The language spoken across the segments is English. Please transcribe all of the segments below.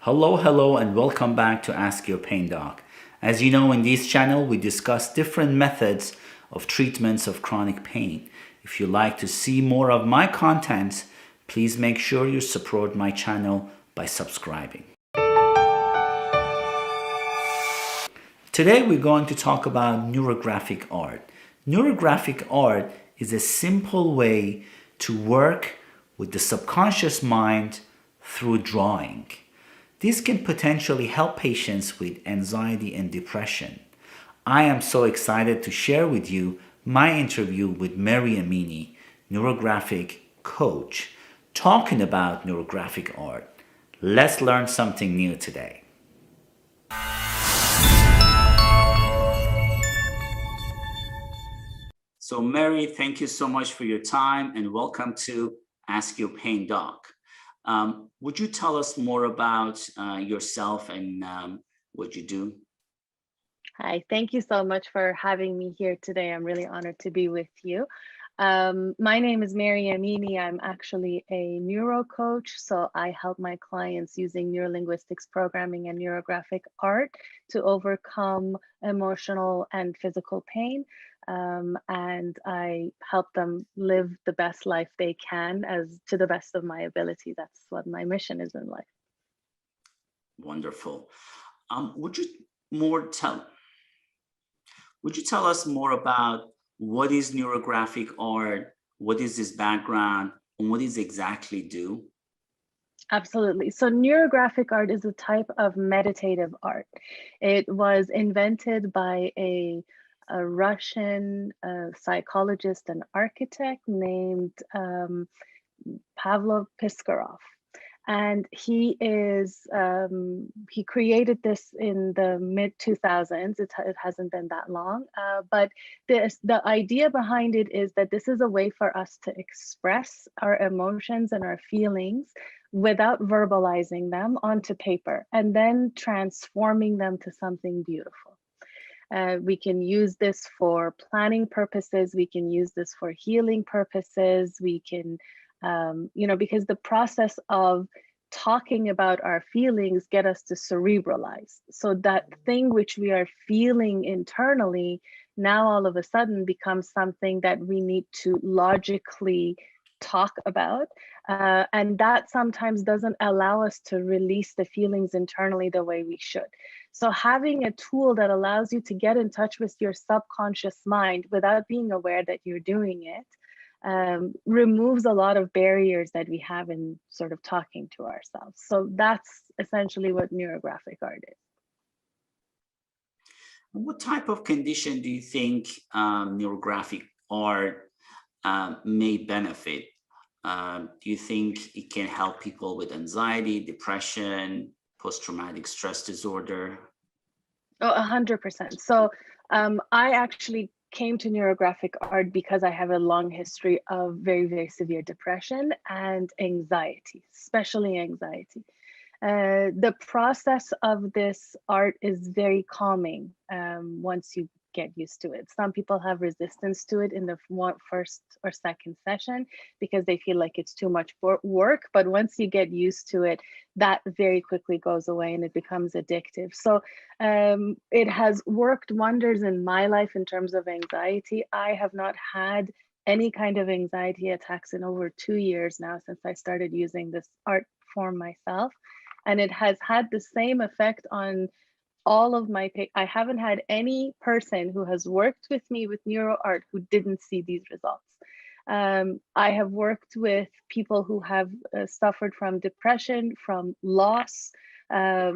Hello, hello, and welcome back to Ask Your Pain Doc. As you know, in this channel, we discuss different methods of treatments of chronic pain. If you like to see more of my content, please make sure you support my channel by subscribing. Today, we're going to talk about neurographic art. Neurographic art is a simple way to work with the subconscious mind through drawing. This can potentially help patients with anxiety and depression. I am so excited to share with you my interview with Mary Amini, neurographic coach, talking about neurographic art. Let's learn something new today. So, Mary, thank you so much for your time and welcome to Ask Your Pain Doc. Would you tell us more about yourself and what you do? Hi, thank you so much for having me here today. I'm really honored to be with you. My name is Mary Amini. I'm actually a neuro coach, so I help my clients using neurolinguistics programming and neurographic art to overcome emotional and physical pain. And I help them live the best life they can as to the best of my ability. That's what my mission is in life. Wonderful. Would you more tell? Would you tell us more about what is neurographic art? What is this background? And what does exactly do? Absolutely. So neurographic art is a type of meditative art. It was invented by a Russian psychologist and architect named Pavlov Piskarov. And he created this in the mid 2000s. It hasn't been that long, but the idea behind it is that this is a way for us to express our emotions and our feelings without verbalizing them onto paper and then transforming them to something beautiful. We can use this for planning purposes. We can use this for healing purposes. We can, because the process of talking about our feelings get us to cerebralize. So that thing which we are feeling internally now all of a sudden becomes something that we need to logically talk about. And that sometimes doesn't allow us to release the feelings internally the way we should. So having a tool that allows you to get in touch with your subconscious mind without being aware that you're doing it removes a lot of barriers that we have in sort of talking to ourselves. So that's essentially what neurographic art is. What type of condition do you think neurographic art may benefit? Do you think it can help people with anxiety, depression, post-traumatic stress disorder? Oh, 100%. So I actually came to neurographic art because I have a long history of very, very severe depression and anxiety, especially anxiety. The process of this art is very calming once you get used to it. Some people have resistance to it in the first or second session because they feel like it's too much work. But once you get used to it, that very quickly goes away and it becomes addictive. So it has worked wonders in my life in terms of anxiety. I have not had any kind of anxiety attacks in over 2 years now since I started using this art form myself. And it has had the same effect on all of my I haven't had any person who has worked with me with neuro art who didn't see these results. I have worked with people who have suffered from depression, from loss. I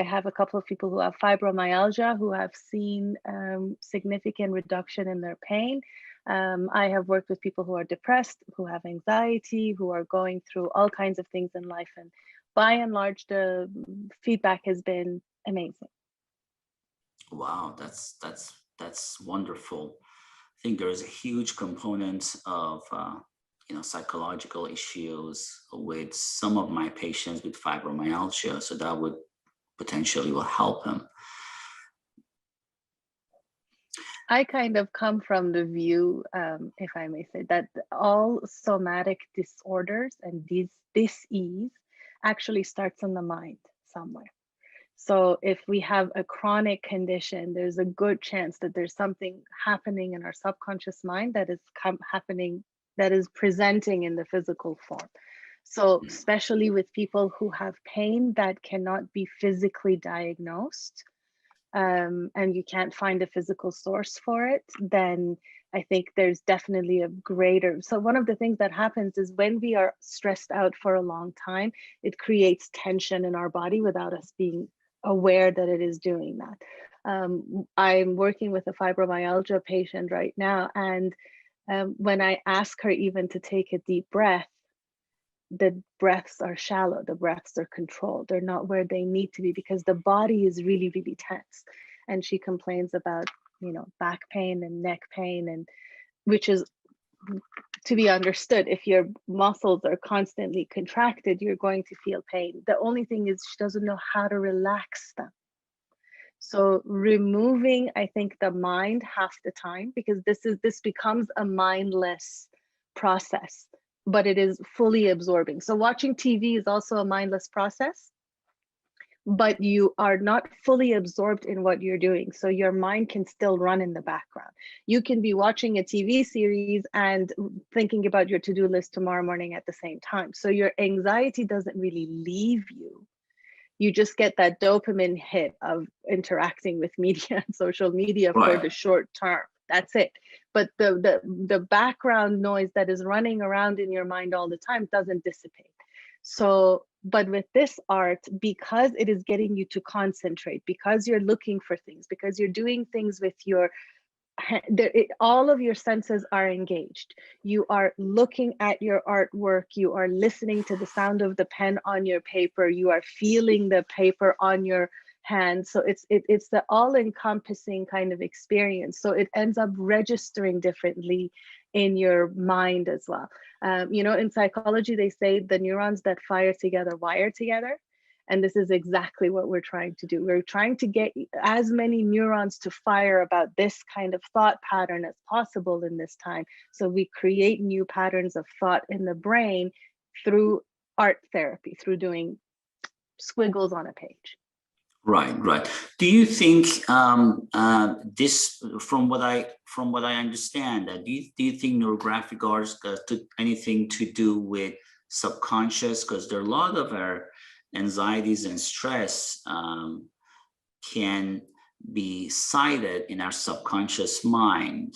have a couple of people who have fibromyalgia who have seen significant reduction in their pain. I have worked with people who are depressed, who have anxiety, who are going through all kinds of things in life. And by and large, the feedback has been amazing. Wow, that's wonderful. I think there is a huge component of psychological issues with some of my patients with fibromyalgia, so that would potentially will help them. I kind of come from the view, if I may say, that all somatic disorders and these dis-ease actually starts in the mind somewhere. So if we have a chronic condition, there's a good chance that there's something happening in our subconscious mind that is happening, that is presenting in the physical form. So especially with people who have pain that cannot be physically diagnosed, and you can't find a physical source for it, then I think there's definitely a greater. So one of the things that happens is when we are stressed out for a long time, it creates tension in our body without us being aware that it is doing that. I'm working with a fibromyalgia patient right now, and when I ask her even to take a deep breath, the breaths are shallow, the breaths are controlled, they're not where they need to be because the body is really, really tense. And she complains about, back pain and neck pain, and which is to be understood. If your muscles are constantly contracted, you're going to feel pain. The only thing is she doesn't know how to relax them. So removing, I think, the mind half the time, because this becomes a mindless process, but it is fully absorbing. So watching TV is also a mindless process, but you are not fully absorbed in what you're doing. So your mind can still run in the background. You can be watching a TV series and thinking about your to-do list tomorrow morning at the same time. So your anxiety doesn't really leave you. You just get that dopamine hit of interacting with media and social media for the short term. That's it. But the background noise that is running around in your mind all the time doesn't dissipate. So, but with this art, because it is getting you to concentrate, because you're looking for things, because you're doing things with your all of your senses are engaged. You are looking at your artwork, you are listening to the sound of the pen on your paper, you are feeling the paper on your hand. So it's the all-encompassing kind of experience. So it ends up registering differently in your mind as well. In psychology, they say the neurons that fire together wire together. And this is exactly what we're trying to do. We're trying to get as many neurons to fire about this kind of thought pattern as possible in this time. So we create new patterns of thought in the brain through art therapy, through doing squiggles on a page. Right. Do you think this, from what I understand, do you think neurographic arts got anything to do with subconscious? Because there are a lot of our anxieties and stress can be cited in our subconscious mind.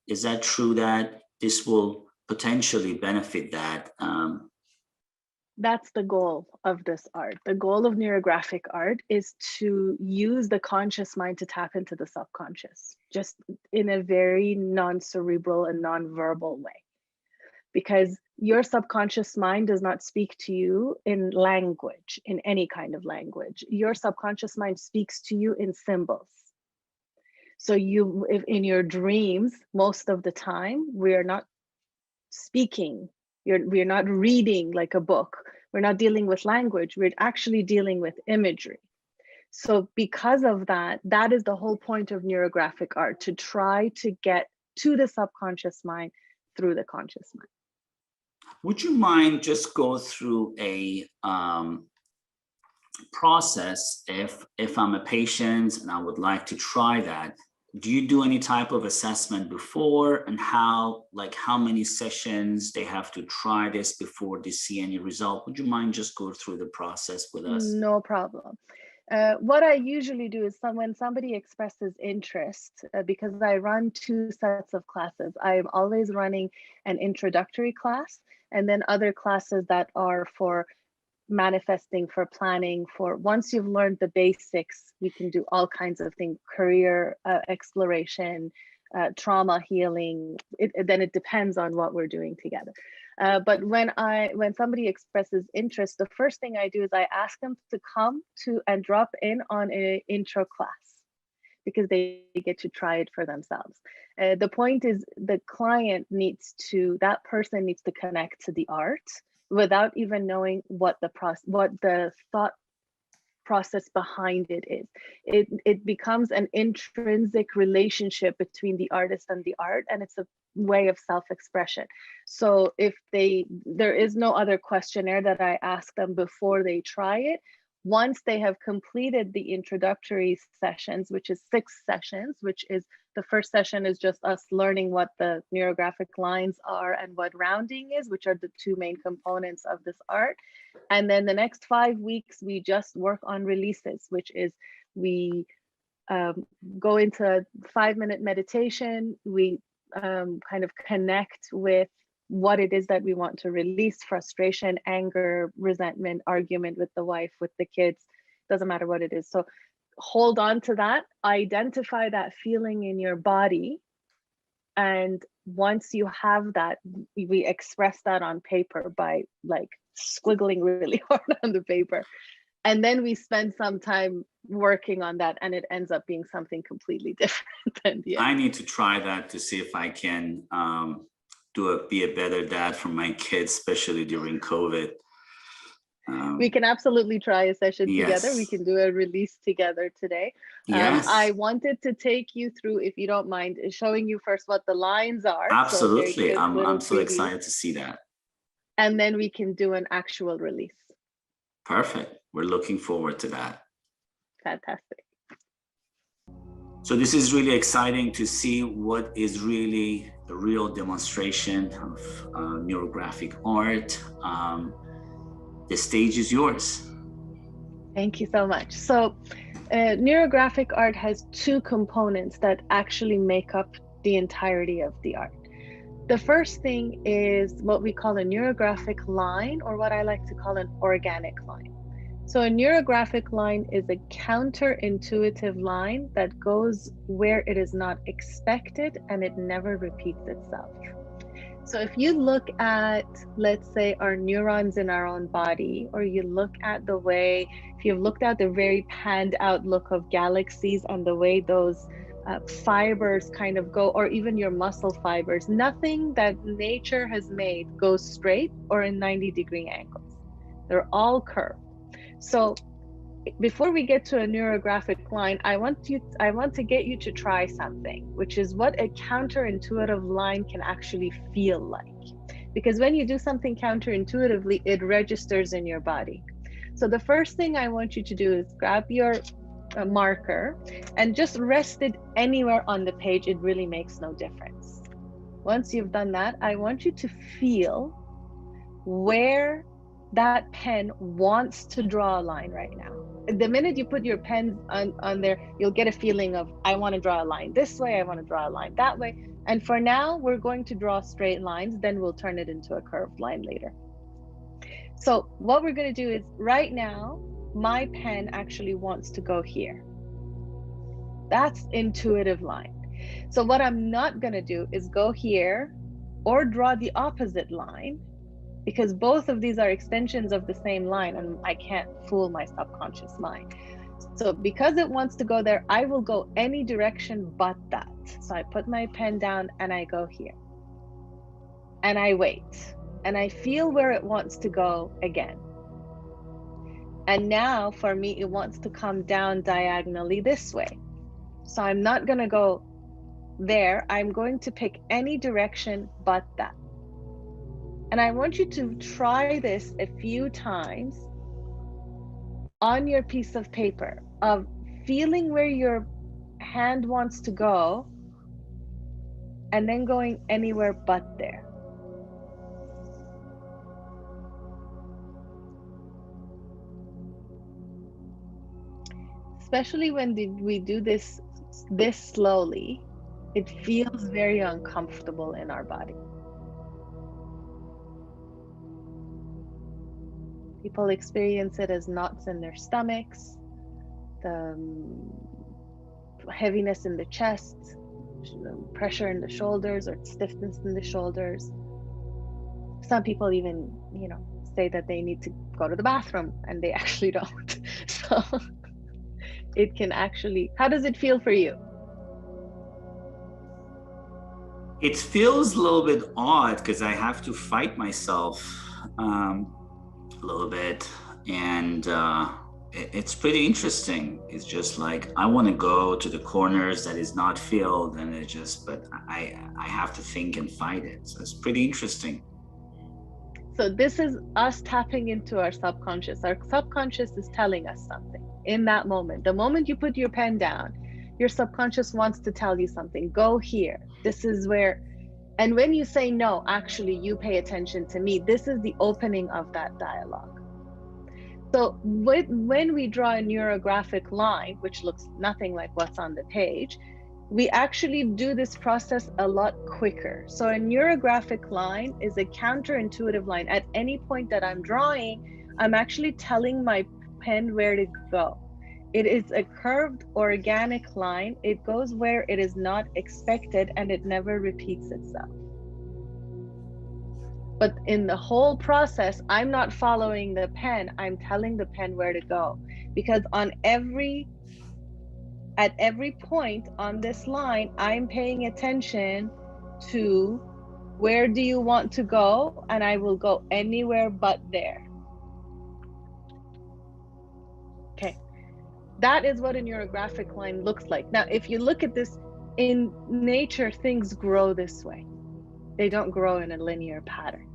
Is that true that this will potentially benefit that? That's the goal of this art. The goal of neurographic art is to use the conscious mind to tap into the subconscious, just in a very non-cerebral and non-verbal way. Because your subconscious mind does not speak to you in language, in any kind of language. Your subconscious mind speaks to you in symbols. So if in your dreams, most of the time, we are not speaking. We're not reading like a book. We're not dealing with language. We're actually dealing with imagery. So because of that, that is the whole point of neurographic art, to try to get to the subconscious mind through the conscious mind. Would you mind just go through a process if I'm a patient and I would like to try that? Do you do any type of assessment before, and how many sessions they have to try this before they see any result? Would you mind just go through the process with us? No problem. What I usually do is when somebody expresses interest, because I run 2 sets of classes, I'm always running an introductory class and then other classes that are for manifesting, for planning, for once you've learned the basics, we can do all kinds of things, career exploration, trauma healing. Then it depends on what we're doing together. But when somebody expresses interest, the first thing I do is I ask them to come to and drop in on an intro class, because they get to try it for themselves. The point is that person needs to connect to the art without even knowing what the thought process behind it is. It becomes an intrinsic relationship between the artist and the art, and it's a way of self-expression. So if there is no other questionnaire that I ask them before they try it. Once they have completed the introductory sessions, which is 6 sessions, which is the first session is just us learning what the neurographic lines are and what rounding is, which are the 2 main components of this art. And then the next 5 weeks, we just work on releases, which is we go into a 5-minute meditation. We kind of connect with what it is that we want to release: frustration, anger, resentment, argument with the wife, with the kids, doesn't matter what it is. So hold on to that, identify that feeling in your body. And once you have that, we express that on paper by like squiggling really hard on the paper. And then we spend some time working on that, and it ends up being something completely different than the end. I need to try that to see if I can be a better dad for my kids, especially during COVID. We can absolutely try a session Yes. together. We can do a release together today. Yes. I wanted to take you through, if you don't mind, showing you first what the lines are. Absolutely. So I'm so excited to see that. And then we can do an actual release. Perfect. We're looking forward to that. Fantastic. So this is really exciting to see what is really the real demonstration of neurographic art. The stage is yours. Thank you so much. So neurographic art has 2 components that actually make up the entirety of the art. The first thing is what we call a neurographic line, or what I like to call an organic line. So a neurographic line is a counterintuitive line that goes where it is not expected, and it never repeats itself. So if you look at, let's say, our neurons in our own body, or you look at the way, if you've looked at the very panned out look of galaxies and the way those fibers kind of go, or even your muscle fibers, nothing that nature has made goes straight or in 90-degree angles. They're all curved. So before we get to a neurographic line, I want to get you to try something, which is what a counterintuitive line can actually feel like. Because when you do something counterintuitively, it registers in your body. So the first thing I want you to do is grab your marker and just rest it anywhere on the page. It really makes no difference. Once you've done that, I want you to feel where that pen wants to draw a line right now. The minute you put your pen on there, you'll get a feeling of, I want to draw a line this way, I want to draw a line that way. And for now, we're going to draw straight lines, then we'll turn it into a curved line later. So what we're going to do is, right now, my pen actually wants to go here. That's intuitive line. So what I'm not going to do is go here or draw the opposite line, because both of these are extensions of the same line, and I can't fool my subconscious mind. So because it wants to go there, I will go any direction but that. So I put my pen down and I go here. And I wait. And I feel where it wants to go again. And now for me, it wants to come down diagonally this way. So I'm not going to go there. I'm going to pick any direction but that. And I want you to try this a few times on your piece of paper, of feeling where your hand wants to go and then going anywhere but there. Especially when we do this slowly, it feels very uncomfortable in our body. People experience it as knots in their stomachs, the heaviness in the chest, pressure in the shoulders, or stiffness in the shoulders. Some people even, say that they need to go to the bathroom, and they actually don't. So it can actually, how does it feel for you? It feels a little bit odd because I have to fight myself a little bit, and It's pretty interesting. It's just like I want to go to the corners that is not filled, and it just, but I have to think and fight it. So it's pretty interesting. So this is us tapping into our subconscious. Our subconscious is telling us something in that moment. The moment you put your pen down, your subconscious wants to tell you something. Go here. This is where. And when you say no, actually, you pay attention to me. This is the opening of that dialogue. So when we draw a neurographic line, which looks nothing like what's on the page, we actually do this process a lot quicker. So a neurographic line is a counterintuitive line. At any point that I'm drawing, I'm actually telling my pen where to go. It is a curved organic line. It goes where it is not expected, and it never repeats itself. But in the whole process, I'm not following the pen. I'm telling the pen where to go, because at every point on this line, I'm paying attention to where do you want to go, and I will go anywhere but there. Okay, that is what a neurographic line looks like. Now, if you look at this in nature, things grow this way. They don't grow in a linear pattern,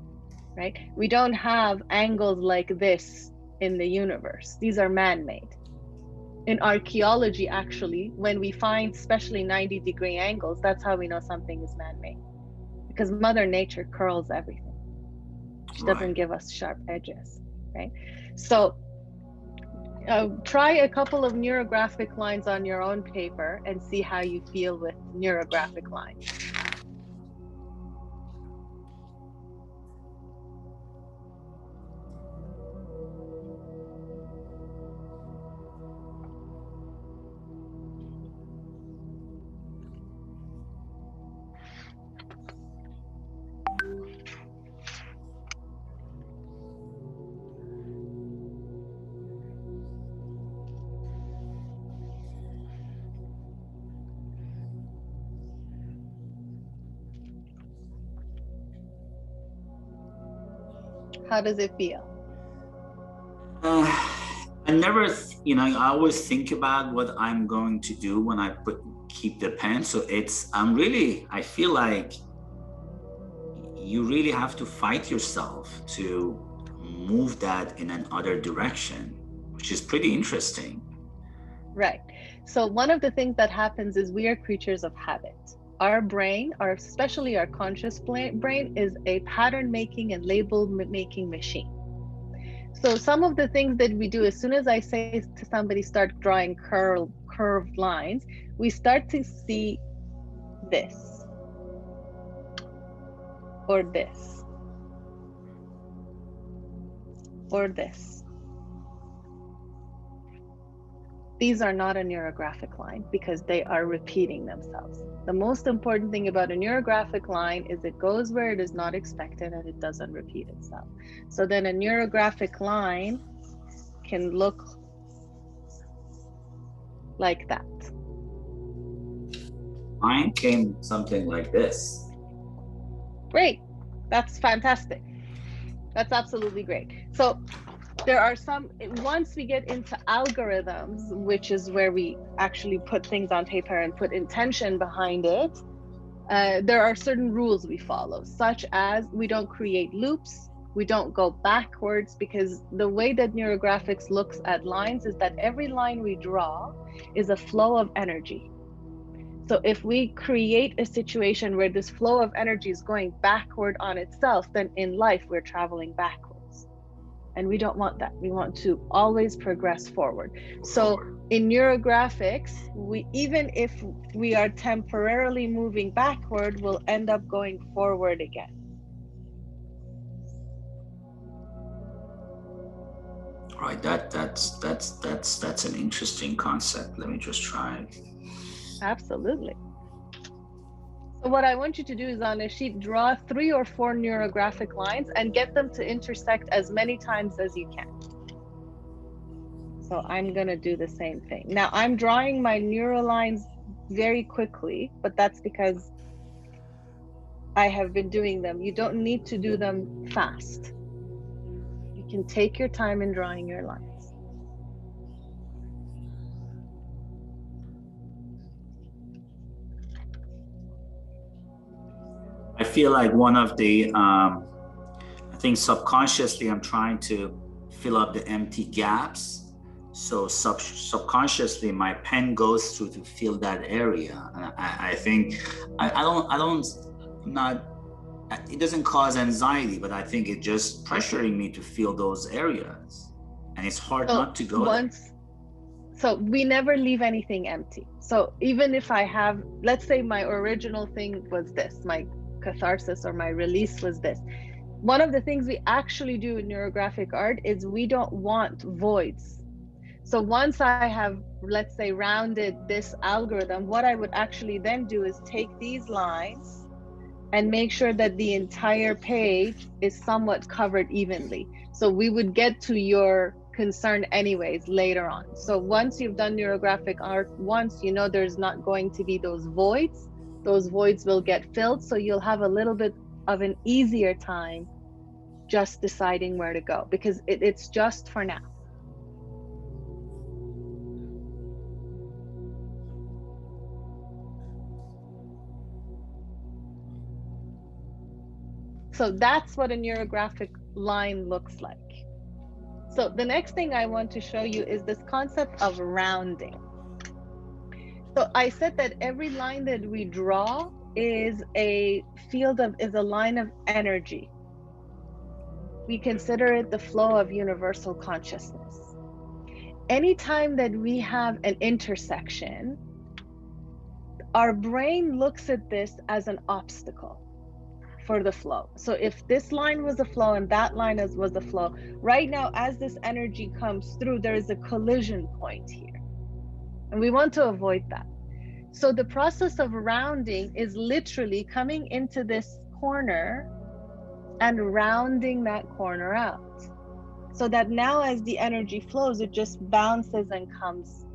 right? We don't have angles like this in the universe. These are man-made. In archaeology, actually, when we find especially 90-degree angles, that's how we know something is man-made, because Mother Nature curls everything. She doesn't give us sharp edges, right? So try a couple of neurographic lines on your own paper and see how you feel with neurographic lines. How does it feel? I never, I always think about what I'm going to do when I keep the pen. So I feel like you really have to fight yourself to move that in another direction, which is pretty interesting. Right. So one of the things that happens is we are creatures of habit. Our brain, especially our conscious brain, is a pattern making and label making machine. So some of the things that we do, as soon as I say to somebody, start drawing curved lines, we start to see this or this or this. These are not a neurographic line because they are repeating themselves. The most important thing about a neurographic line is it goes where it is not expected and it doesn't repeat itself. So then a neurographic line can look like that. Mine came something like this. Great. That's fantastic. That's absolutely great. So there are once we get into algorithms, which is where we actually put things on paper and put intention behind it, there are certain rules we follow, such as we don't create loops, we don't go backwards, because the way that neurographics looks at lines is that every line we draw is a flow of energy. So if we create a situation where this flow of energy is going backward on itself, then in life we're traveling backwards. And we don't want that. We want to always progress forward. So in neurographics, even if we are temporarily moving backward, we'll end up going forward again. Right, that's an interesting concept. Let me just try it. Absolutely. So what I want you to do is on a sheet, draw 3 or 4 neurographic lines and get them to intersect as many times as you can. So I'm going to do the same thing. Now I'm drawing my neural lines very quickly, but that's because I have been doing them. You don't need to do them fast. You can take your time in drawing your lines. feel like one of the, I think subconsciously I'm trying to fill up the empty gaps. So subconsciously my pen goes through to fill that area. And I think not, it doesn't cause anxiety, but I think it just pressuring me to feel those areas. And it's hard not to go there. So we never leave anything empty. So even if I have, let's say my original thing was this, my catharsis or my release was this. One of the things we actually do in neurographic art is we don't want voids. So once I have, let's say, rounded this algorithm, what I would actually then do is take these lines and make sure that the entire page is somewhat covered evenly. So we would get to your concern anyways later on. So once you've done neurographic art once, you know there's not going to be those voids. Those voids will get filled, so you'll have a little bit of an easier time just deciding where to go, because it's just for now. So that's what a neurographic line looks like. So the next thing I want to show you is this concept of rounding. So I said that every line that we draw is a line of energy. We consider it the flow of universal consciousness. Anytime that we have an intersection, our brain looks at this as an obstacle for the flow. So if this line was a flow and that line was a flow, right now as this energy comes through, there is a collision point here. And we want to avoid that. So the process of rounding is literally coming into this corner and rounding that corner out. So that now as the energy flows, it just bounces and comes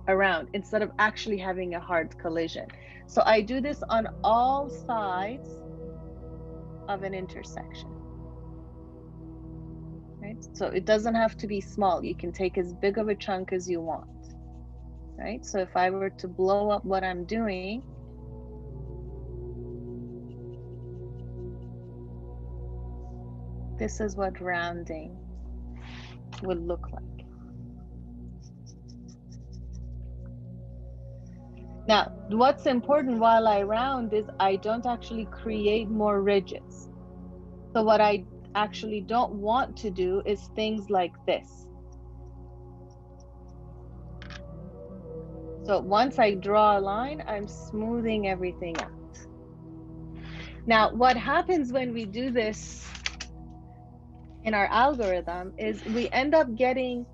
around instead of actually having a hard collision. So I do this on all sides of an intersection, right? So it doesn't have to be small. You can take as big of a chunk as you want, right? So if I were to blow up what I'm doing, this is what rounding would look like. Now, what's important while I round is I don't actually create more ridges. So what I actually don't want to do is things like this. So once I draw a line, I'm smoothing everything out. Now, what happens when we do this in our algorithm is we end up getting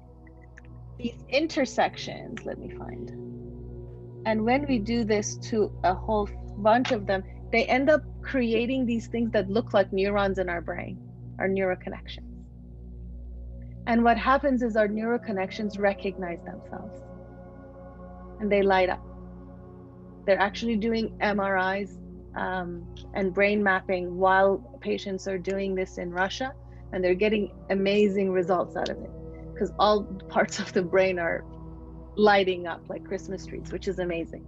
these intersections. Let me find. And when we do this to a whole bunch of them, they end up creating these things that look like neurons in our brain, our neuroconnections. And what happens is our neuroconnections recognize themselves and they light up. They're actually doing MRIs and brain mapping while patients are doing this in Russia, and they're getting amazing results out of it because all parts of the brain are lighting up like Christmas trees, which is amazing.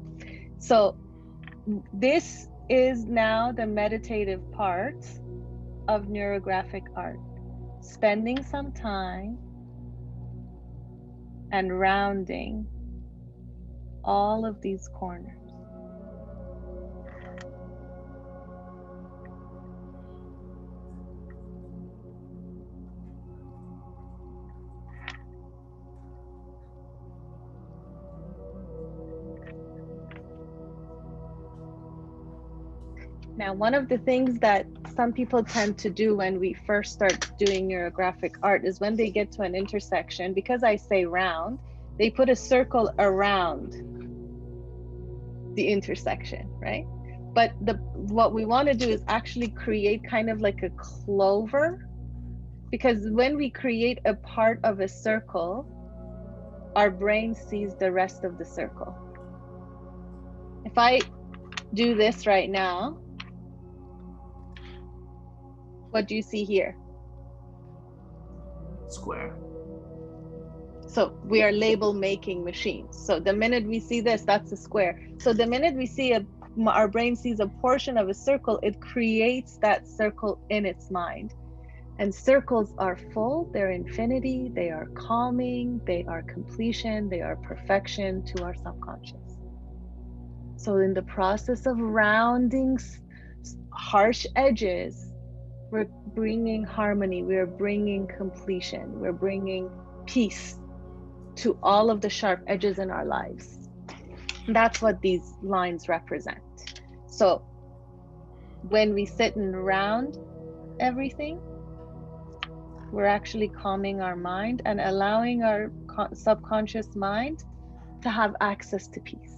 So this is now the meditative part of neurographic art, spending some time and rounding all of these corners. Now, one of the things that some people tend to do when we first start doing neurographic art is when they get to an intersection, because I say round, they put a circle around the intersection, right? But what we want to do is actually create kind of like a clover, because when we create a part of a circle, our brain sees the rest of the circle. If I do this right now, what do you see here? Square. So we are label making machines. So the minute we see this, that's a square. So the minute we see a our brain sees a portion of a circle, it creates that circle in its mind. And circles are full, they're infinity, they are calming, they are completion, they are perfection to our subconscious. So in the process of rounding harsh edges, we're bringing harmony, we're bringing completion, we're bringing peace to all of the sharp edges in our lives. That's what these lines represent. So when we sit and round everything, we're actually calming our mind and allowing our subconscious mind to have access to peace.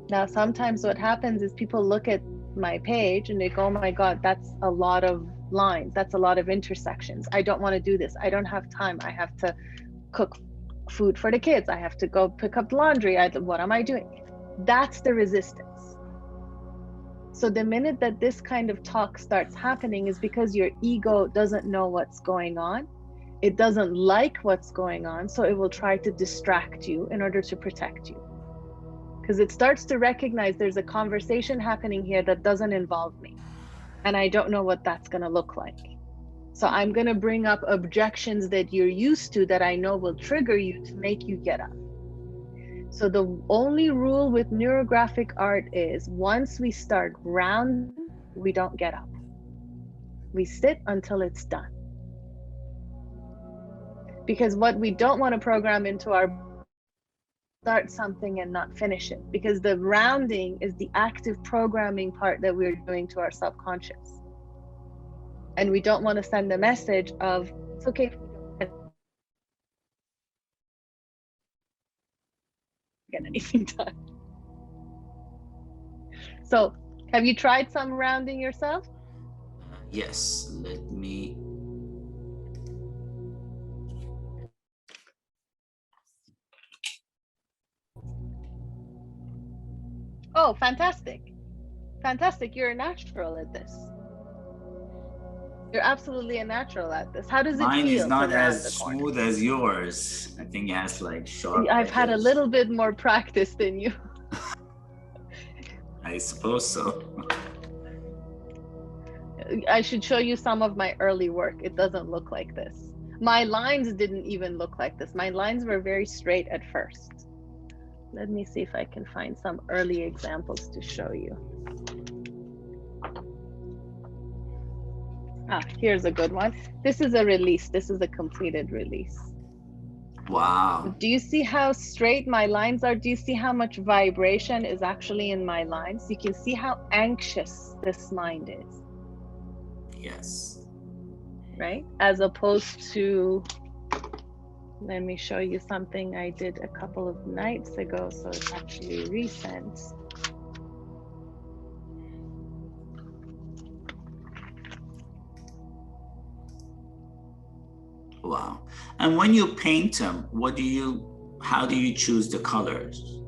Now, sometimes what happens is people look at my page and they go, oh my God, that's a lot of lines. That's a lot of intersections. I don't want to do this. I don't have time. I have to cook food for the kids. I have to go pick up laundry. What am I doing? That's the resistance. So the minute that this kind of talk starts happening is because your ego doesn't know what's going on. It doesn't like what's going on. So it will try to distract you in order to protect you. Because it starts to recognize there's a conversation happening here that doesn't involve me. And I don't know what that's going to look like. So I'm going to bring up objections that you're used to that I know will trigger you to make you get up. So the only rule with neurographic art is once we start rounding, we don't get up. We sit until it's done. Because what we don't want to program into our start something and not finish it, because the rounding is the active programming part that we're doing to our subconscious. And we don't want to send the message of it's okay if we don't get anything done. So have you tried some rounding yourself? Yes, let me. Oh, fantastic. Fantastic. You're a natural at this. You're absolutely a natural at this. How does it feel? Mine is not to round as the corner? smooth as yours. I think it has like sharp I've had a edges. little bit more practice than you. I suppose so. I should show you some of my early work. It doesn't look like this. My lines didn't even look like this. My lines were very straight at first. Let me see if I can find some early examples to show you. Ah, here's a good one. This is a release. This is a completed release. Wow. Do you see how straight my lines are? Do you see how much vibration is actually in my lines? You can see how anxious this mind is. Yes. Right? As opposed to, let me show you something I did a couple of nights ago, so it's actually recent. Wow. And when you paint them, how do you choose the colors?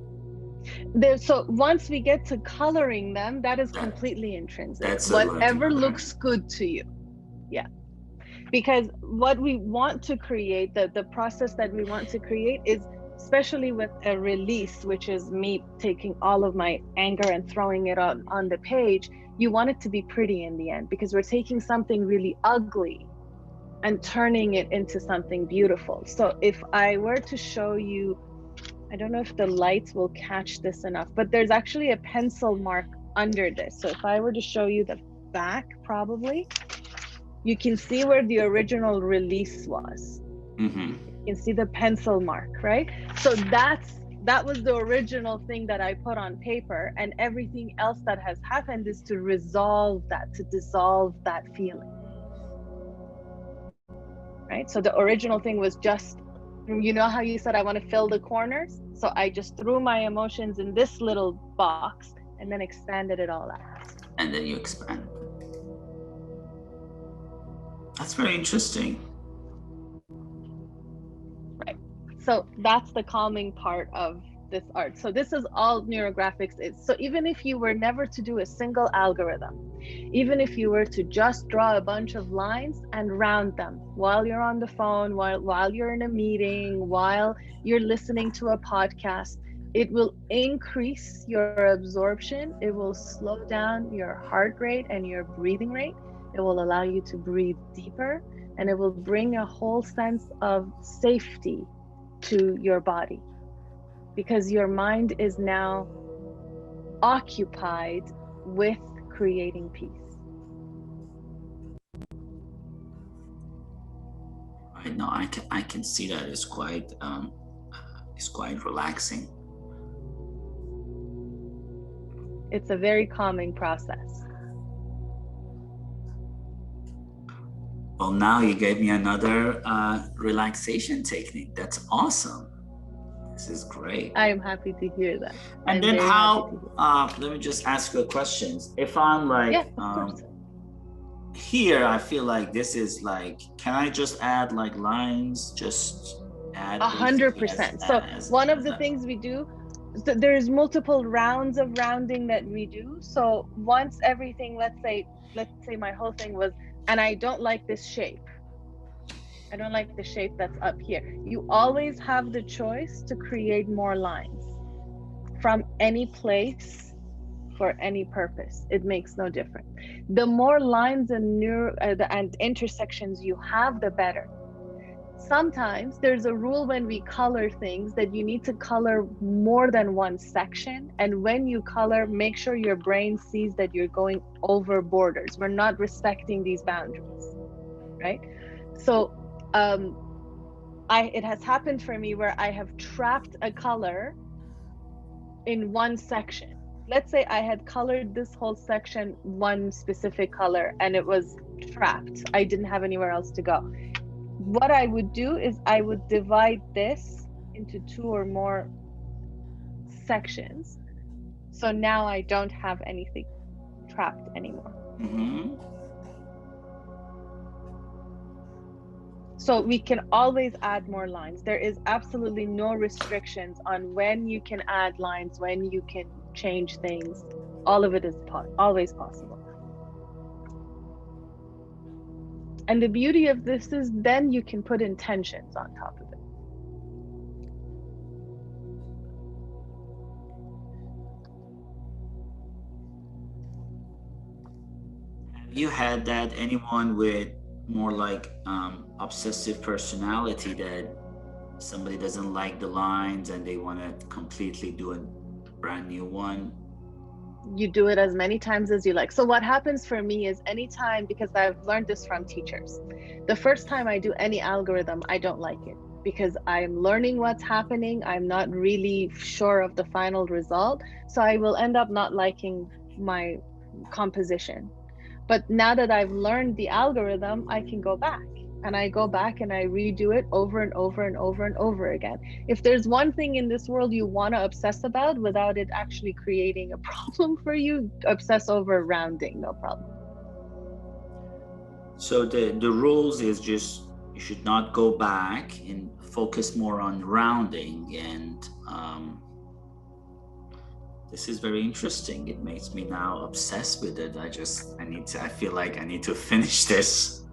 So once we get to coloring them, that is completely intrinsic. That's whatever looks good to you. Yeah. Because what we want to create, the process that we want to create is, especially with a release, which is me taking all of my anger and throwing it on the page, you want it to be pretty in the end, because we're taking something really ugly and turning it into something beautiful. So if I were to show you, I don't know if the lights will catch this enough, but there's actually a pencil mark under this. So if I were to show you the back, probably, you can see where the original release was. Mm-hmm. You can see the pencil mark, right? So that was the original thing that I put on paper, and everything else that has happened is to resolve that, to dissolve that feeling. Right? So the original thing was just, you know how you said I want to fill the corners? So I just threw my emotions in this little box and then expanded it all out. And then you expand. That's very interesting. Right. So that's the calming part of this art. So this is all neurographics is. So even if you were never to do a single algorithm, Even if you were to just draw a bunch of lines and round them while you're on the phone, while you're in a meeting, while you're listening to a podcast, it will increase your absorption. It will slow down your heart rate and your breathing rate. It will allow you to breathe deeper, and it will bring a whole sense of safety to your body, because your mind is now occupied with creating peace. I know I can see that it's quite relaxing. It's a very calming process. Well, now you gave me another relaxation technique. That's awesome. This is great. I am happy to hear that. And then let me just ask you a question. If I'm like, yeah, of course. Here, I feel like this is like, can I just add like lines, just add 100%. So one of the things we do, there's multiple rounds of rounding that we do. So once everything, let's say my whole thing was, and I don't like this shape. I don't like the shape that's up here. You always have the choice to create more lines from any place for any purpose. It makes no difference. The more lines and intersections you have, the better. Sometimes there's a rule when we color things that you need to color more than one section. And when you color, make sure your brain sees that you're going over borders. We're not respecting these boundaries, right? So it has happened for me where I have trapped a color in one section. Let's say I had colored this whole section one specific color and it was trapped. I didn't have anywhere else to go. What I would do is I would divide this into 2 or more sections. So now I don't have anything trapped anymore. Mm-hmm. So we can always add more lines. There is absolutely no restrictions on when you can add lines, when you can change things. All of it is always possible. And the beauty of this is then you can put intentions on top of it. Have you had that anyone with more like obsessive personality, that somebody doesn't like the lines and they want to completely do a brand new one? You do it as many times as you like. So what happens for me is anytime, because I've learned this from teachers, the first time I do any algorithm, I don't like it because I'm learning what's happening. I'm not really sure of the final result. So I will end up not liking my composition. But now that I've learned the algorithm, I can go back and I redo it over and over and over and over again. If there's one thing in this world you want to obsess about without it actually creating a problem for you, obsess over rounding, no problem. So the rules is just you should not go back and focus more on rounding, and this is very interesting. It makes me now obsessed with it. I feel like I need to finish this.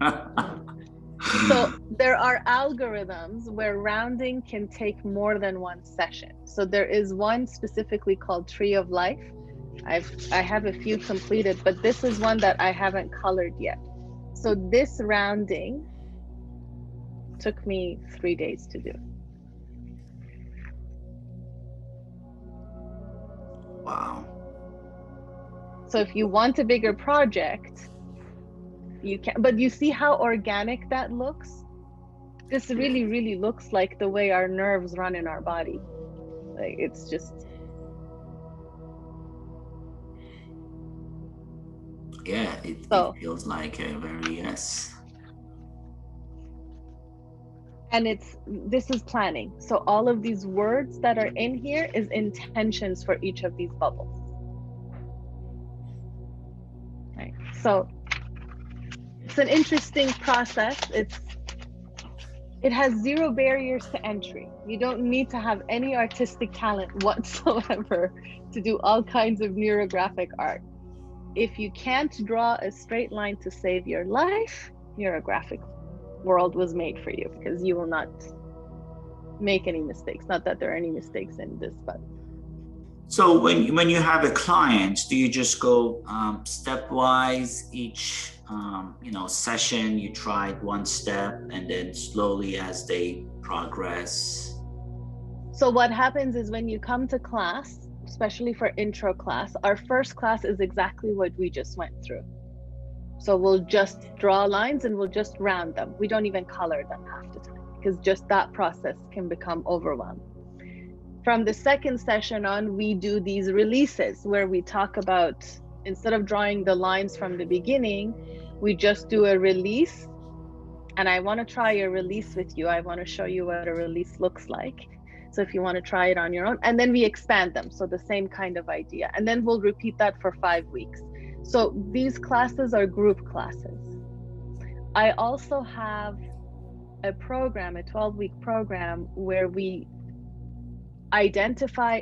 So there are algorithms where rounding can take more than one session. So there is one specifically called Tree of Life. I have a few completed, but this is one that I haven't colored yet. So this rounding took me 3 days to do. Wow. So if you want a bigger project, you can, but you see how organic that looks? This really, really looks like the way our nerves run in our body. Like it's just. Yeah, it feels like a very, yes. And this is planning. So all of these words that are in here is intentions for each of these bubbles. Right. So it's an interesting process. It has 0 barriers to entry. You don't need to have any artistic talent whatsoever to do all kinds of neurographic art. if you can't draw a straight line to save your life, Neurographic world was made for you, because you will not make any mistakes. Not that there are any mistakes in this, but So when you have a client, do you just go stepwise each session? You tried one step, and then slowly as they progress. so what happens is when you come to class, especially for intro class, our first class is exactly what we just went through. So we'll just draw lines and we'll just round them. We don't even color them half the time, because just that process can become overwhelming. From the second session on, we do these releases where we talk about, instead of drawing the lines from the beginning, we just do a release. And I want to try a release with you. I want to show you what a release looks like. So if you want to try it on your own, and then we expand them. So the same kind of idea. And then we'll repeat that for 5 weeks. So these classes are group classes. I also have a program, a 12-week program, where we identify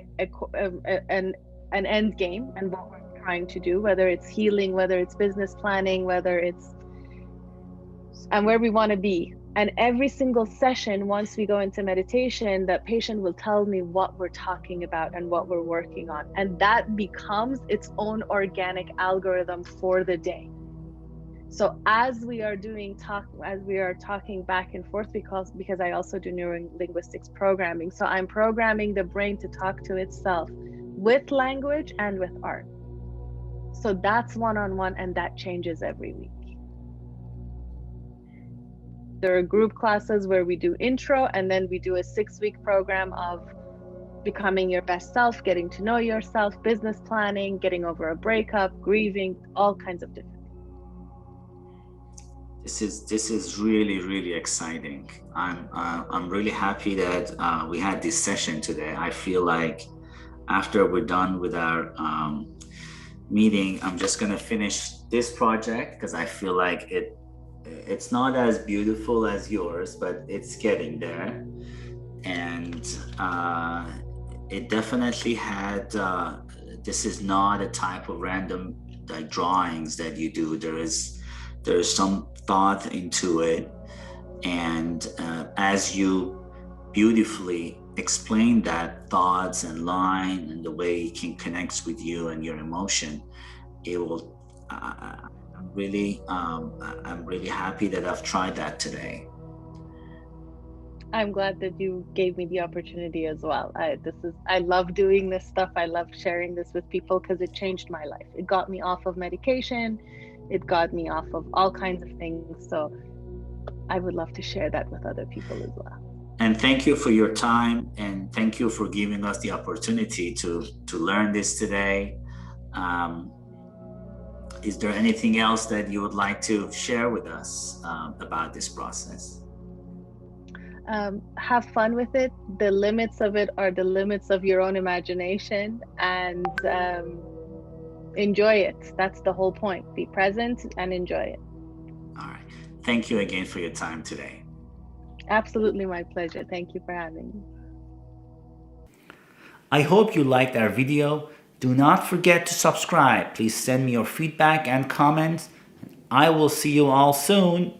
an end game and what we're trying to do, whether it's healing, whether it's business planning, whether it's and where we want to be. And every single session, once we go into meditation, that patient will tell me what we're talking about and what we're working on. And that becomes its own organic algorithm for the day. So as we are talking back and forth, because I also do neurolinguistics programming. So I'm programming the brain to talk to itself with language and with art. So that's one-on-one, and that changes every week. There are group classes where we do intro, and then we do a 6-week program of becoming your best self, getting to know yourself, business planning, getting over a breakup, grieving, all kinds of different. This is really, really exciting. I'm really happy that we had this session today. I feel like after we're done with our meeting, I'm just gonna finish this project, because I feel like it's not as beautiful as yours, but it's getting there. And it definitely had this is not a type of random like drawings that you do. There is some thought into it, and as you beautifully explain that thoughts and line and the way it can connect with you and your emotion, it will I'm really happy that I've tried that today. I'm glad that you gave me the opportunity as well. I love doing this stuff. I love sharing this with people, because it changed my life. It got me off of medication. It got me off of all kinds of things. So I would love to share that with other people as well. And thank you for your time, and thank you for giving us the opportunity to learn this today. Is there anything else that you would like to share with us about this process? Have fun with it. The limits of it are the limits of your own imagination, and enjoy it. That's the whole point. Be present and enjoy it. All right. Thank you again for your time today. Absolutely, my pleasure. Thank you for having me. I hope you liked our video. Do not forget to subscribe. Please send me your feedback and comments. I will see you all soon.